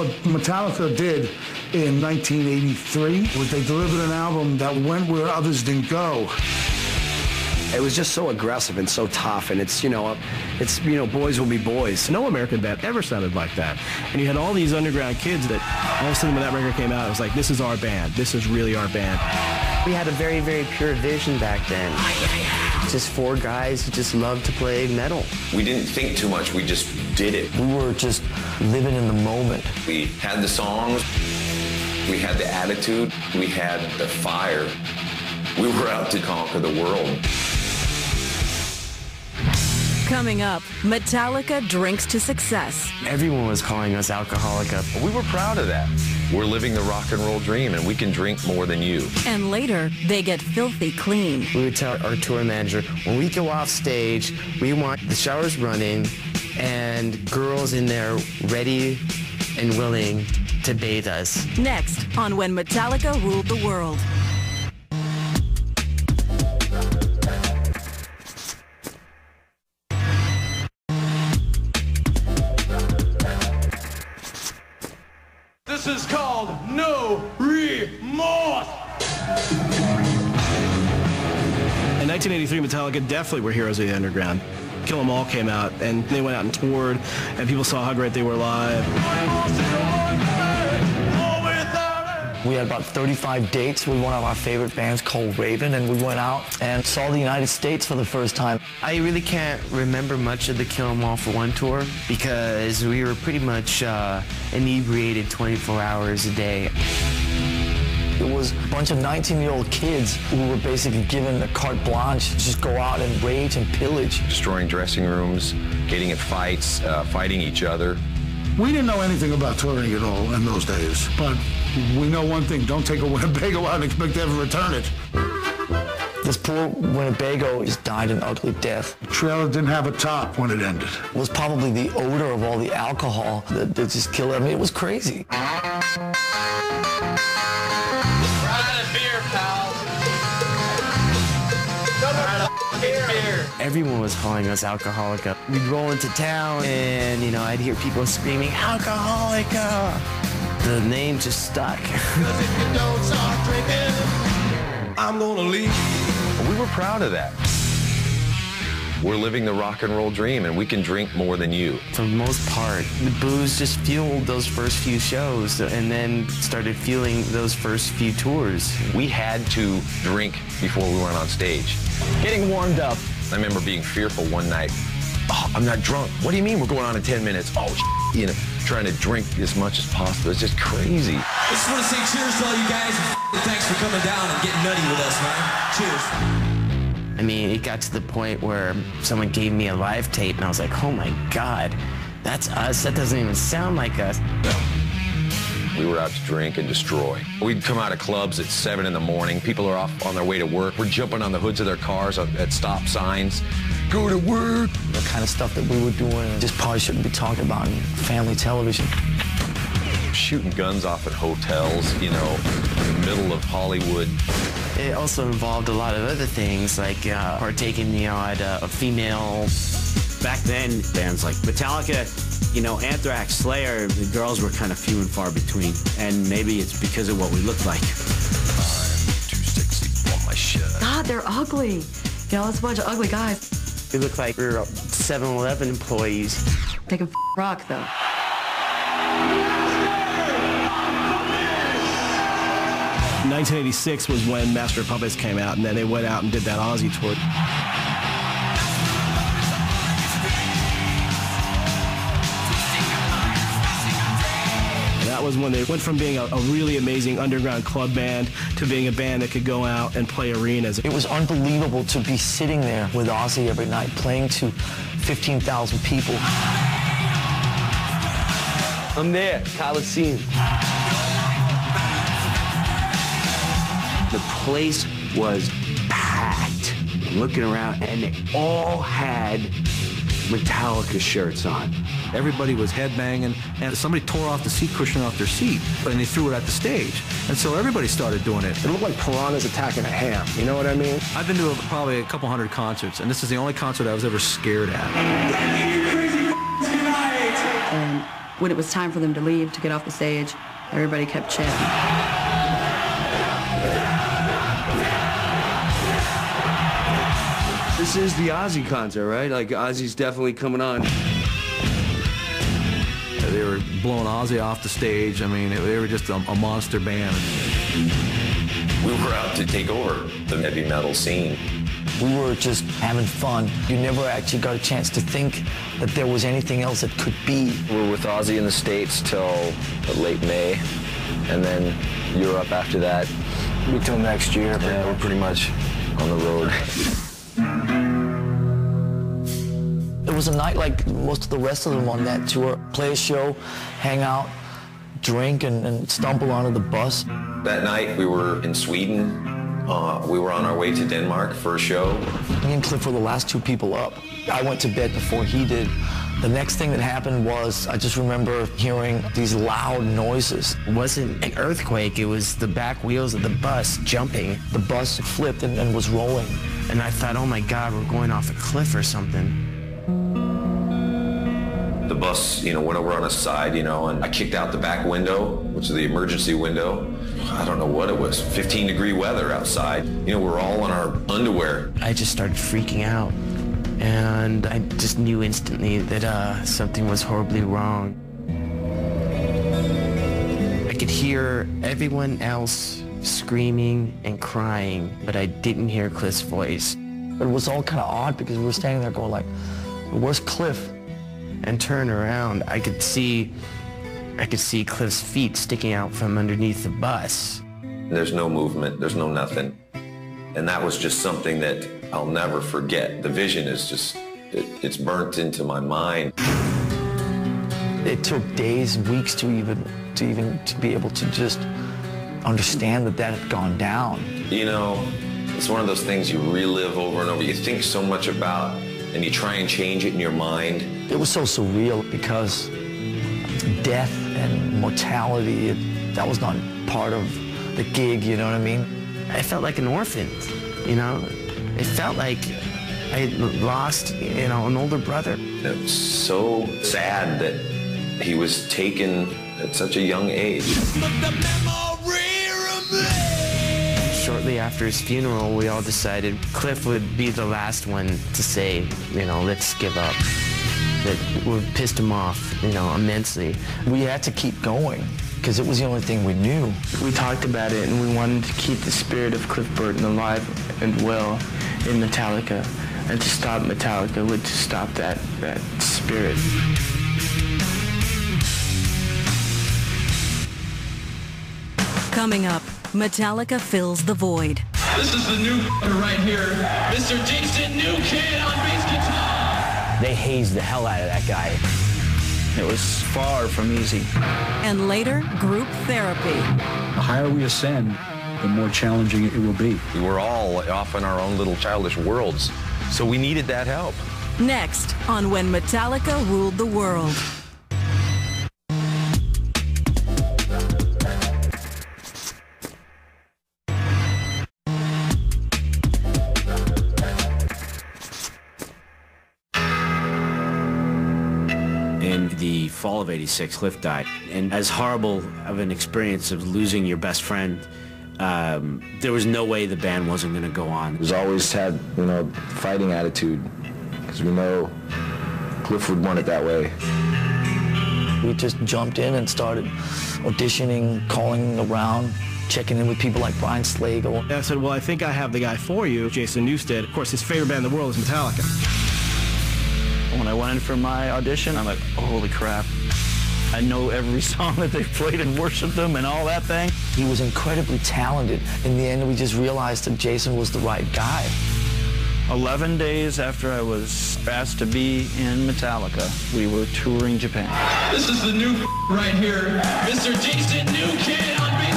what Metallica did in 1983 was they delivered an album that went where others didn't go. It was just so aggressive and so tough, and it's boys will be boys. No American band ever sounded like that. And you had all these underground kids that all of a sudden when that record came out, it was like, this is our band. This is really our band. We had a very, very pure vision back then. Just four guys who just loved to play metal. We didn't think too much, we just did it. We were just living in the moment. We had the songs, we had the attitude, we had the fire. We were out to conquer the world. Coming up, Metallica drinks to success. Everyone was calling us Alcoholica. We were proud of that. We're living the rock and roll dream, and we can drink more than you. And later, they get filthy clean. We would tell our tour manager, when we go off stage, we want the showers running and girls in there ready and willing to bathe us. Next on When Metallica Ruled the World. This is called No Remorse. In 1983, Metallica definitely were heroes of the underground. Kill 'Em All came out, and they went out and toured, and people saw how great they were live. We had about 35 dates with one of our favorite bands called Raven, and we went out and saw the United States for the first time. I really can't remember much of the Kill 'Em All for One tour because we were pretty much inebriated 24 hours a day. It was a bunch of 19-year-old kids who were basically given a carte blanche to just go out and rage and pillage. Destroying dressing rooms, getting in fights, fighting each other. We didn't know anything about touring at all in those days, but we know one thing: don't take a Winnebago out and expect to ever return it. This poor Winnebago just died an ugly death. The trailer didn't have a top when it ended. It was probably the odor of all the alcohol that just killed it. I mean, it was crazy. Everyone was calling us Alcoholica. We'd roll into town and, I'd hear people screaming, Alcoholica! The name just stuck. I'm gonna leave. We were proud of that. We're living the rock and roll dream, and we can drink more than you. For the most part, the booze just fueled those first few shows and then started fueling those first few tours. We had to drink before we went on stage. Getting warmed up. I remember being fearful one night. Oh, I'm not drunk. What do you mean we're going on in 10 minutes? Oh, trying to drink as much as possible. It's just crazy. I just want to say cheers to all you guys and thanks for coming down and getting nutty with us, man. Cheers. I mean, it got to the point where someone gave me a live tape and I was like, oh my God, that's us. That doesn't even sound like us. We were out to drink and destroy. We'd come out of clubs at 7 in the morning. People are off on their way to work. We're jumping on the hoods of their cars at stop signs. Go to work. The kind of stuff that we were doing just probably shouldn't be talked about in family television. Shooting guns off at hotels, in the middle of Hollywood. It also involved a lot of other things, like partaking, at a female. Back then, bands like Metallica, Anthrax, Slayer, the girls were kind of few and far between. And maybe it's because of what we looked like. I'm too sexy for my shirt. God, they're ugly. That's a bunch of ugly guys. We looked like we were 7-Eleven employees. They can rock, though. 1986 was when Master of Puppets came out, and then they went out and did that Aussie tour. And that was when they went from being a really amazing underground club band to being a band that could go out and play arenas. It was unbelievable to be sitting there with Ozzy every night playing to 15,000 people. I'm there, Coliseum. The place was packed. Looking around, and they all had Metallica shirts on. Everybody was headbanging, and somebody tore off the seat cushion off their seat, and they threw it at the stage. And so everybody started doing it. It looked like piranhas attacking a ham, you know what I mean? I've been to probably a couple hundred concerts, and this is the only concert I was ever scared at. And When it was time for them to leave, to get off the stage, everybody kept chanting. This is the Ozzy concert, right? Like, Ozzy's definitely coming on. They were blowing Ozzy off the stage. I mean, they were just a monster band. We were out to take over the heavy metal scene. We were just having fun. You never actually got a chance to think that there was anything else that could be. We were with Ozzy in the States till late May, and then Europe after that. Until next year. Yeah, we're pretty much on the road. It was a night like most of the rest of them on that tour. Play a show, hang out, drink, and stumble onto the bus. That night we were in Sweden. We were on our way to Denmark for a show. Me and Cliff were the last two people up. I went to bed before he did. The next thing that happened was I just remember hearing these loud noises. It wasn't an earthquake, it was the back wheels of the bus jumping. The bus flipped and was rolling. And I thought, oh my God, we're going off a cliff or something. The bus, went over on its side, and I kicked out the back window, which is the emergency window. I don't know what it was, 15-degree weather outside. We're all in our underwear. I just started freaking out. And I just knew instantly that something was horribly wrong. I could hear everyone else screaming and crying, but I didn't hear Cliff's voice. But it was all kind of odd because we were standing there going like, where's Cliff? And turn around, I could see Cliff's feet sticking out from underneath the bus. There's no movement, there's no nothing. And that was just something that I'll never forget. The vision is just, it's burnt into my mind. It took days, weeks to be able to just understand that had gone down. It's one of those things you relive over and over. You think so much about, and you try and change it in your mind. It was so surreal because death and mortality, that was not part of the gig, you know what I mean? I felt like an orphan, It felt like I had lost, an older brother. It was so sad that he was taken at such a young age. Shortly after his funeral, we all decided Cliff would be the last one to say, let's give up. That would pissed him off, immensely. We had to keep going because it was the only thing we knew. We talked about it and we wanted to keep the spirit of Cliff Burton alive and well in Metallica. And to stop Metallica would to stop that spirit. Coming up, Metallica fills the void. This is the new right here, Mr. Jason New Kid on bass guitar. They hazed the hell out of that guy. It was far from easy. And later, group therapy. The higher we ascend, the more challenging it will be. We were all off in our own little childish worlds, so we needed that help. Next on When Metallica Ruled the World. In the fall of '86, Cliff died. And as horrible of an experience of losing your best friend, there was no way the band wasn't going to go on. We've always had, fighting attitude, because we know Cliff would want it that way. We just jumped in and started auditioning, calling around, checking in with people like Brian Slagle. I said, well, I think I have the guy for you, Jason Newsted. Of course, his favorite band in the world is Metallica. When I went in for my audition, I'm like, oh, holy crap. I know every song that they played and worshiped them and all that thing. He was incredibly talented. In the end, we just realized that Jason was the right guy. 11 days after I was asked to be in Metallica, we were touring Japan. This is the new right here, Mr. Jason New Kid on bass.